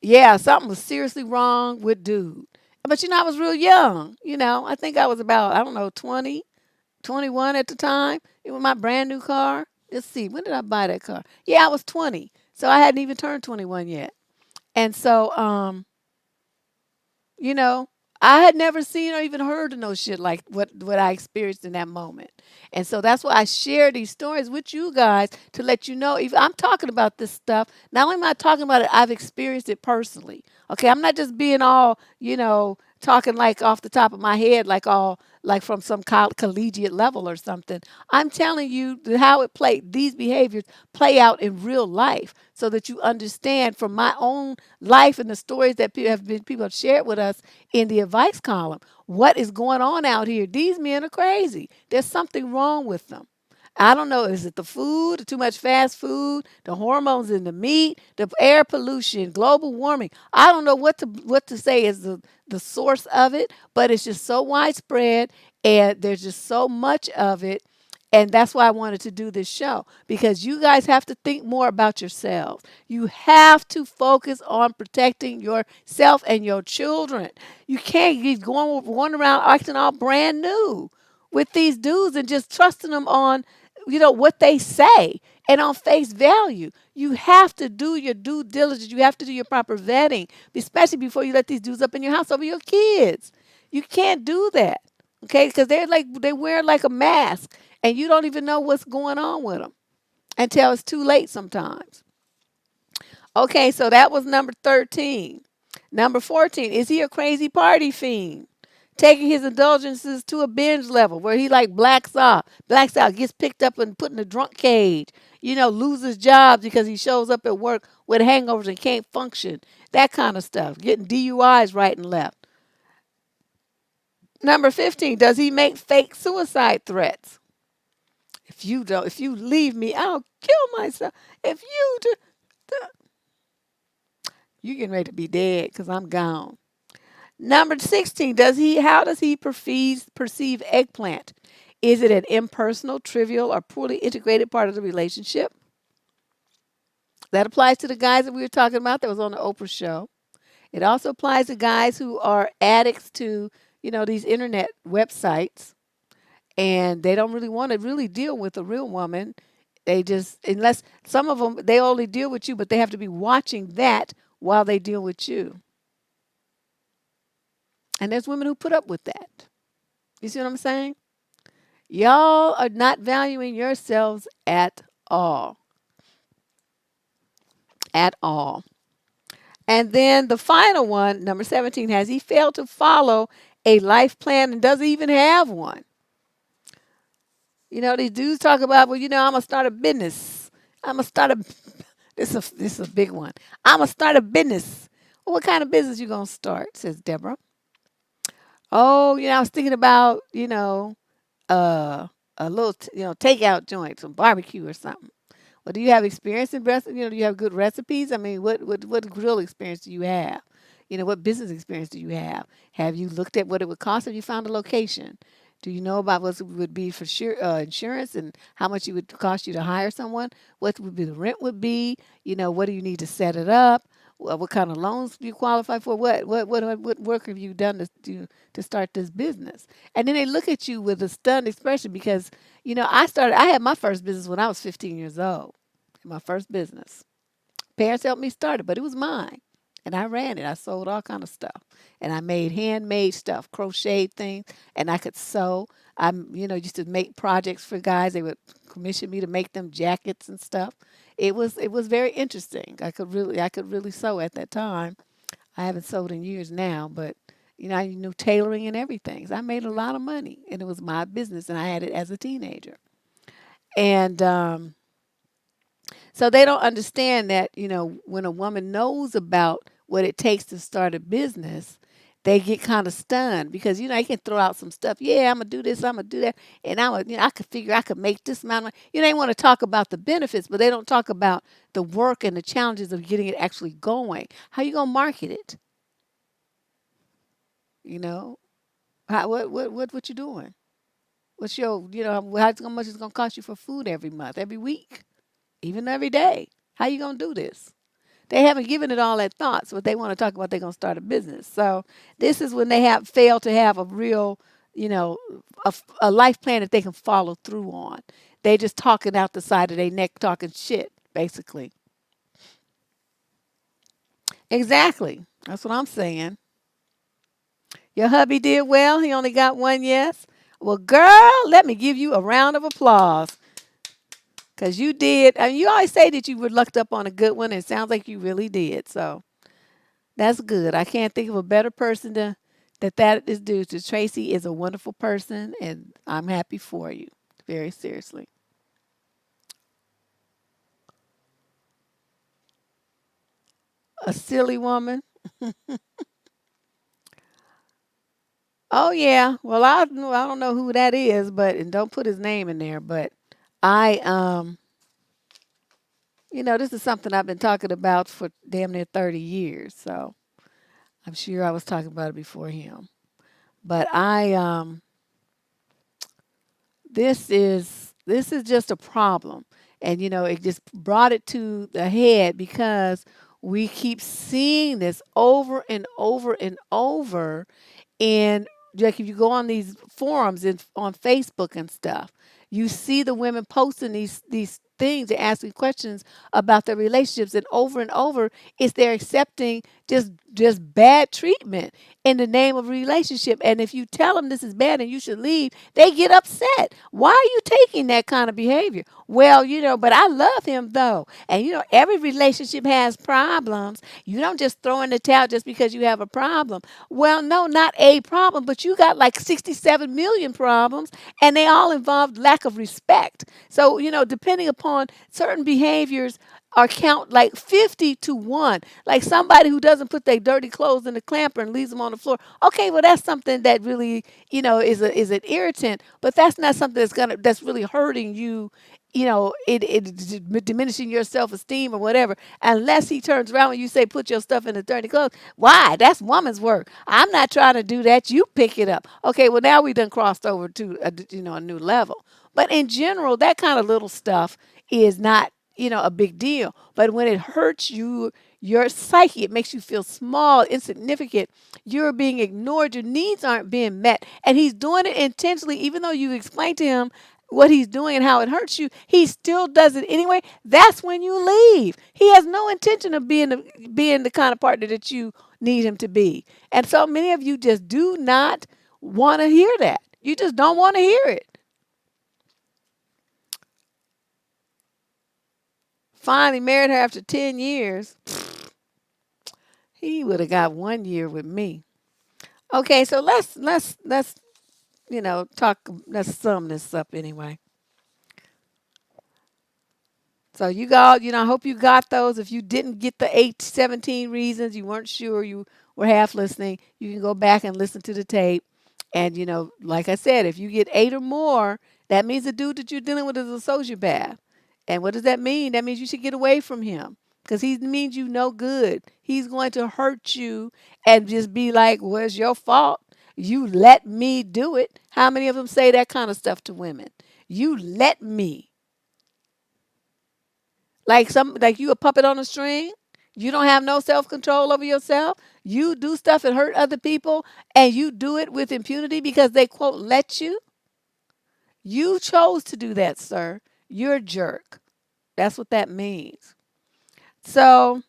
Yeah, something was seriously wrong with dude. But I was real young. I think I was about, I don't know, 20, 21 at the time. It was my brand new car. Let's see, when did I buy that car? Yeah, I was 20. So I hadn't even turned 21 yet. And so you know, I had never seen or even heard of no shit like what I experienced in that moment. And so that's why I share these stories with you guys to let you know if I'm talking about this stuff, not only am I talking about it, I've experienced it personally. Okay, I'm not just being all, talking like off the top of my head, like from some collegiate level or something. I'm telling you how these behaviors play out in real life so that you understand from my own life and the stories that people have shared with us in the advice column what is going on out here. These men are crazy. There's something wrong with them. I don't know. Is it the food, too much fast food, the hormones in the meat, the air pollution, global warming? I don't know what to say is the source of it, but it's just so widespread and there's just so much of it. And that's why I wanted to do this show because you guys have to think more about yourselves. You have to focus on protecting yourself and your children. You can't be going around acting all brand new with these dudes and just trusting them on what they say and on face value. You have to do your due diligence. You have to do your proper vetting, especially before you let these dudes up in your house over your kids. You can't do that, okay? Because they wear like a mask, and you don't even know what's going on with them until it's too late sometimes. Okay, so that was number 13. Number 14, is he a crazy party fiend? Taking his indulgences to a binge level where he like blacks out, gets picked up and put in a drunk cage, loses jobs because he shows up at work with hangovers and can't function, that kind of stuff, getting DUIs right and left. Number 15, does he make fake suicide threats? If you leave me, I'll kill myself. If you do, you getting ready to be dead because I'm gone. Number 16, how does he perceive eggplant? Is it an impersonal, trivial, or poorly integrated part of the relationship? That applies to the guys that we were talking about that was on the Oprah show. It also applies to guys who are addicts to, these internet websites and they don't really want to really deal with a real woman. They just, unless some of them, they only deal with you, but they have to be watching that while they deal with you. And there's women who put up with that. You see what I'm saying? Y'all are not valuing yourselves at all. At all. And then the final one, number 17, has he failed to follow a life plan and doesn't even have one? These dudes talk about, well, I'm going to start a business. I'm going to start a, this is a big one. I'm going to start a business. Well, what kind of business you going to start, says Deborah. Oh, I was thinking about, uh, a little, takeout joint, some barbecue or something. But do you have experience in breast? Do you have good recipes? I mean, what grill experience do you have? What business experience do you have? Have you looked at what it would cost if you found a location? Do you know about what it would be for sure insurance and how much it would cost you to hire someone? What would be the rent would be? What do you need to set it up? What kind of loans do you qualify for? What work have you done to start this business? And then they look at you with a stunned expression because I had my first business when I was 15 years old. My first business. Parents helped me start it, but it was mine. And I ran it. I sold all kind of stuff. And I made handmade stuff, crocheted things, and I could sew. Used to make projects for guys. They would commission me to make them jackets and stuff. It was very interesting. I could really sew at that time. I haven't sewed in years now, but I knew tailoring and everything. So I made a lot of money, and it was my business, and I had it as a teenager. And so they don't understand that, when a woman knows about what it takes to start a business, they get kind of stunned because, they can throw out some stuff. Yeah, I'm going to do this, I'm going to do that. And I could figure I could make this amount of money. They want to talk about the benefits, but they don't talk about the work and the challenges of getting it actually going. How you going to market it? You know, what you doing? What's your, how much it's going to cost you for food every month, every week, even every day? How you going to do this? They haven't given it all that thought. So what they want to talk about, they're going to start a business. So this is when they have failed to have a real, you know, a life plan that they can follow through on. They just talking out the side of their neck, talking shit, basically. Exactly. That's what I'm saying. Your hubby did well. He only got one yes. Well, girl, let me give you a round of applause. Because you did. I mean, you always say that you were lucked up on a good one. And it sounds like you really did. So that's good. I can't think of a better person that is due to. Tracy is a wonderful person, and I'm happy for you. Very seriously. A silly woman. Oh yeah. Well, I don't know who that is, but and don't put his name in there. But I this is something I've been talking about for damn near 30 years. So I'm sure I was talking about it before him. But this is just a problem, and it just brought it to the head because we keep seeing this over and over and over. And like if you go on these forums and on Facebook and stuff, you see the women posting these things and asking questions about their relationships, and over, it's they're accepting just bad treatment in the name of relationship. And if you tell them this is bad and you should leave, they get upset. Why are you taking that kind of behavior? Well, but I love him though. And every relationship has problems. You don't just throw in the towel just because you have a problem. Well, no, not a problem, but you got like 67 million problems, and they all involve lack of respect. So, depending upon certain behaviors, or count like 50 to 1. Like somebody who doesn't put their dirty clothes in the clamper and leaves them on the floor. Okay, well that's something that really, is an irritant, but that's not something that's really hurting you. It diminishing your self-esteem or whatever, unless he turns around when you say put your stuff in the dirty clothes. Why? That's woman's work. I'm not trying to do that. You pick it up. Okay, well now we done crossed over to a new level. But in general, that kind of little stuff is not a big deal. But when it hurts you, your psyche, it makes you feel small, insignificant. You're being ignored. Your needs aren't being met. And he's doing it intentionally, even though you explain to him what he's doing and how it hurts you, he still does it anyway. That's when you leave. He has no intention of being the kind of partner that you need him to be. And so many of you just do not want to hear that. You just don't want to hear it. Finally married her after 10 years. He would have got 1 year with me. Okay, so let's talk. Let's sum this up anyway. So I hope you got those. If you didn't get the 17 reasons, you weren't sure, you were half listening, you can go back and listen to the tape. And like I said, if you get 8 or more, that means the dude that you're dealing with is a sociopath. And what does that mean? That means you should get away from him because he means you no good. He's going to hurt you and just be like, well, it's your fault. You let me do it. How many of them say that kind of stuff to women? You let me. Like you a puppet on a string. You don't have no self-control over yourself. You do stuff and hurt other people and you do it with impunity because they quote let you. You chose to do that, sir. You're a jerk. That's what that means. So,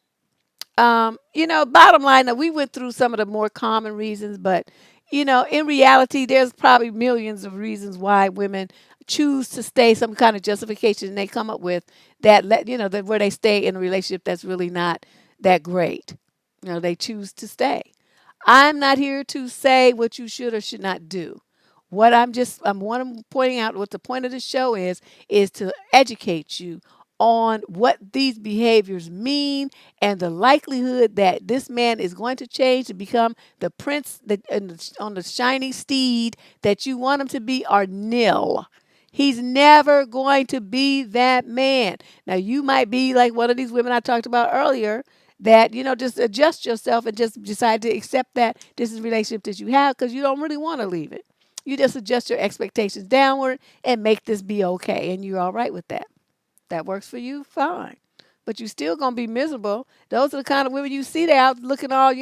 bottom line, now we went through some of the more common reasons, but in reality, there's probably millions of reasons why women choose to stay. Some kind of justification they come up with that where they stay in a relationship that's really not that great. They choose to stay. I'm not here to say what you should or should not do. I'm pointing out what the point of the show is to educate you on what these behaviors mean and the likelihood that this man is going to change to become the prince on the shiny steed that you want him to be are nil. He's never going to be that man. Now, you might be like one of these women I talked about earlier that, just adjust yourself and just decide to accept that this is a relationship that you have because you don't really want to leave it. You just adjust your expectations downward and make this be okay, and you're all right with that. That works for you, fine. But you're still going to be miserable. Those are the kind of women you see there out looking all,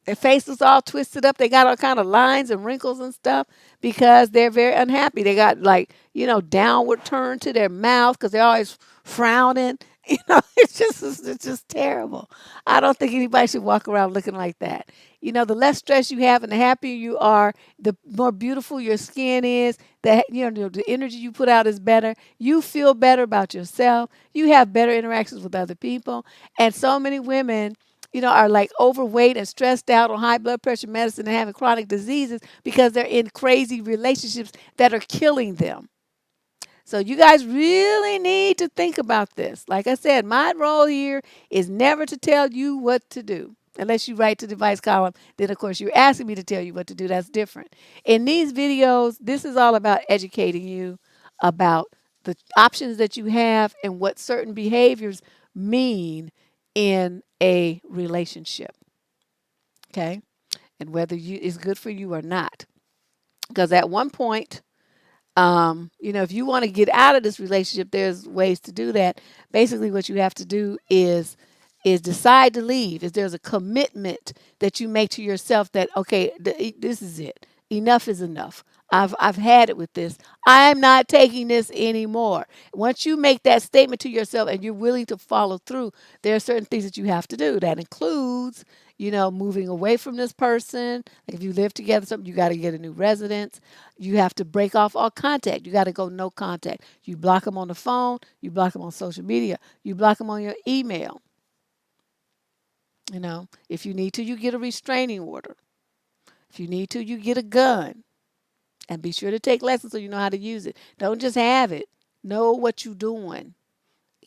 their faces all twisted up. They got all kind of lines and wrinkles and stuff because they're very unhappy. They got downward turn to their mouth because they're always frowning. It's just terrible. I don't think anybody should walk around looking like that. The less stress you have and the happier you are, the more beautiful your skin is. The energy you put out is better. You feel better about yourself. You have better interactions with other people. And so many women are like overweight and stressed out on high blood pressure medicine and having chronic diseases because they're in crazy relationships that are killing them. So you guys really need to think about this. Like I said, my role here is never to tell you what to do. Unless you write to the advice column, then of course you're asking me to tell you what to do. That's different. In these videos, this is all about educating you about the options that you have and what certain behaviors mean in a relationship. Okay? And whether it's good for you or not. Because at one point, if you want to get out of this relationship, there's ways to do that. Basically, what you have to do is decide to leave. Is there's a commitment that you make to yourself that okay, this is it. Enough is enough. I've had it with this. I'm not taking this anymore. Once you make that statement to yourself and you're willing to follow through, there are certain things that you have to do. That includes, moving away from this person. Like if you live together, something you got to get a new residence. You have to break off all contact. You got to go no contact. You block them on the phone. You block them on social media. You block them on your email. If you need to, you get a restraining order. If you need to, you get a gun. And be sure to take lessons so you know how to use it. Don't just have it. Know what you're doing.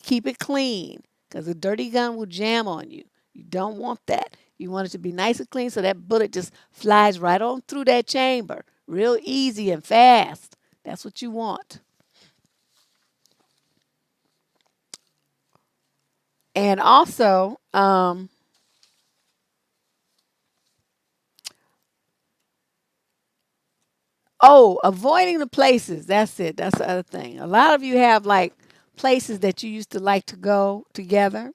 Keep it clean because a dirty gun will jam on you. You don't want that. You want it to be nice and clean so that bullet just flies right on through that chamber. Real easy and fast. That's what you want. And also, avoiding the places. That's it. That's the other thing. A lot of you have like places that you used to like to go together,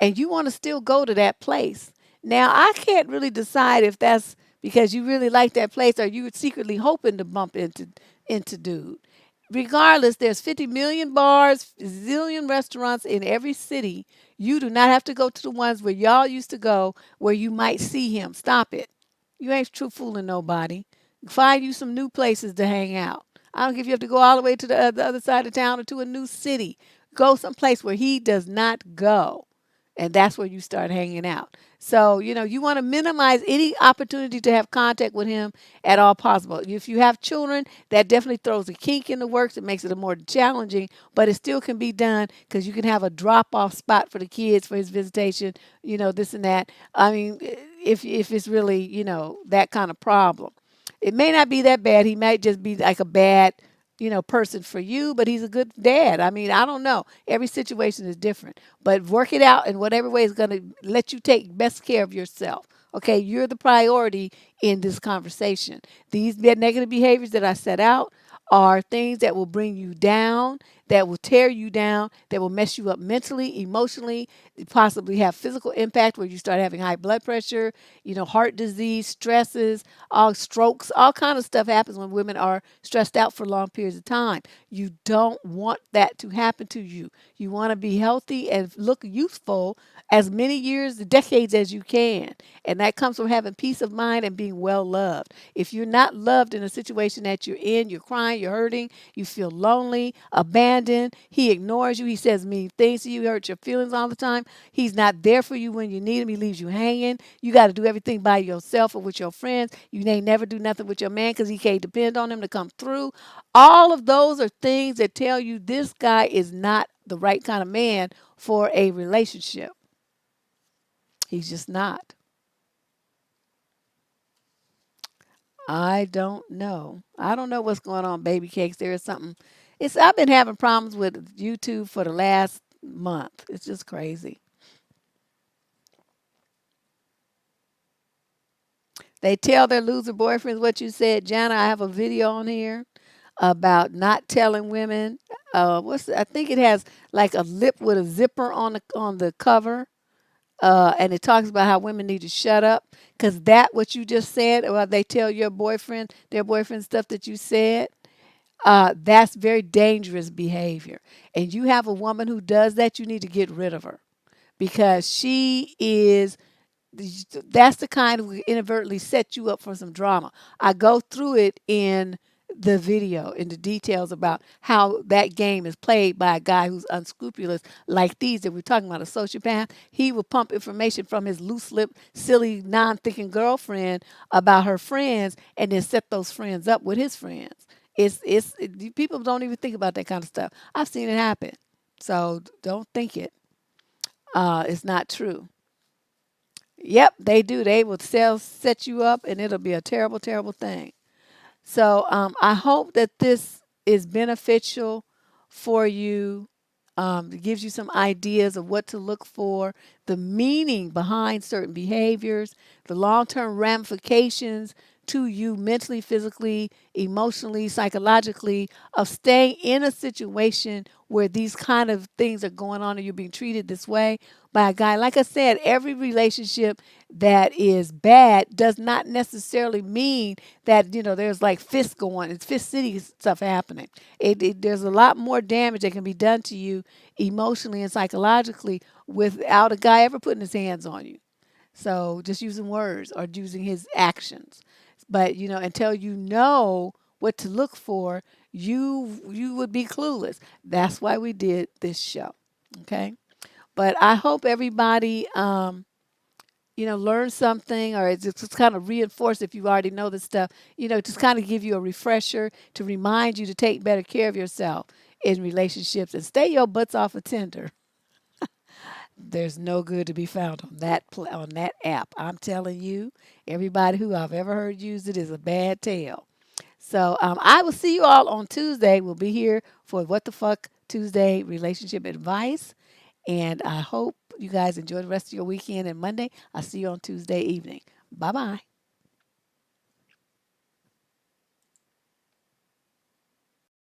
and you want to still go to that place. Now, I can't really decide if that's because you really like that place or you were secretly hoping to bump into dude. Regardless, there's 50 million bars, zillion restaurants in every city. You do not have to go to the ones where y'all used to go where you might see him. Stop it. You ain't true fooling nobody. Find you some new places to hang out. I don't care if you have to go all the way to the other side of town or to a new city. Go someplace where he does not go. And that's where you start hanging out. So, you want to minimize any opportunity to have contact with him at all possible. If you have children, that definitely throws a kink in the works. It makes it a more challenging, but it still can be done because you can have a drop-off spot for the kids for his visitation, this and that. I mean, if it's really, that kind of problem. It may not be that bad. He might just be like a bad person for you, but he's a good dad. I mean, I don't know. Every situation is different, but work it out in whatever way is going to let you take best care of yourself. Okay, you're the priority in this conversation. These negative behaviors that I set out are things that will bring you down, that will tear you down, that will mess you up mentally, emotionally, possibly have physical impact where you start having high blood pressure, heart disease, stresses, all strokes, all kind of stuff happens when women are stressed out for long periods of time. You don't want that to happen to you. You want to be healthy and look youthful as many years, decades as you can. And that comes from having peace of mind and being well loved. If you're not loved in a situation that you're in, you're crying, you're hurting, you feel lonely, abandoned, he ignores you, he says mean things to you, he hurts your feelings all the time, he's not there for you when you need him, he leaves you hanging, you got to do everything by yourself or with your friends, you may never do nothing with your man because he can't depend on him to come through. All of those are things that tell you this guy is not the right kind of man for a relationship. He's just not. I don't know. I don't know what's going on, baby cakes. There is something. I've been having problems with YouTube for the last month. It's just crazy. They tell their loser boyfriends what you said, Jana. I have a video on here about not telling women. I think it has like a lip with a zipper on the cover. And it talks about how women need to shut up because that what you just said, or they tell their boyfriend stuff that you said. That's very dangerous behavior. And you have a woman who does that, you need to get rid of her because that's the kind who inadvertently set you up for some drama. I go through it in the video, in the details about how that game is played by a guy who's unscrupulous, like these that we're talking about, a sociopath. He will pump information from his loose lip, silly, non thinking girlfriend about her friends and then set those friends up with his friends. People don't even think about that kind of stuff. I've seen it happen. So don't think it's not true. Yep, they do. They will set you up, and it'll be a terrible, terrible thing. So I hope that this is beneficial for you. It gives you some ideas of what to look for, the meaning behind certain behaviors, the long term ramifications to you mentally, physically, emotionally, psychologically, of staying in a situation where these kind of things are going on and you're being treated this way by a guy. Like I said, every relationship that is bad does not necessarily mean that there's like it's fist city stuff happening. There's a lot more damage that can be done to you emotionally and psychologically without a guy ever putting his hands on you. So just using words or using his actions. But until you know what to look for, you would be clueless. That's why we did this show. Okay. But I hope everybody learn something, or it's just kind of reinforce if you already know this stuff, just kind of give you a refresher to remind you to take better care of yourself in relationships and stay your butts off of Tinder. There's no good to be found on that app. I'm telling you, everybody who I've ever heard use it is a bad tale. So I will see you all on Tuesday. We'll be here for What the Fuck Tuesday relationship advice. And I hope you guys enjoy the rest of your weekend and Monday. I'll see you on Tuesday evening. Bye bye.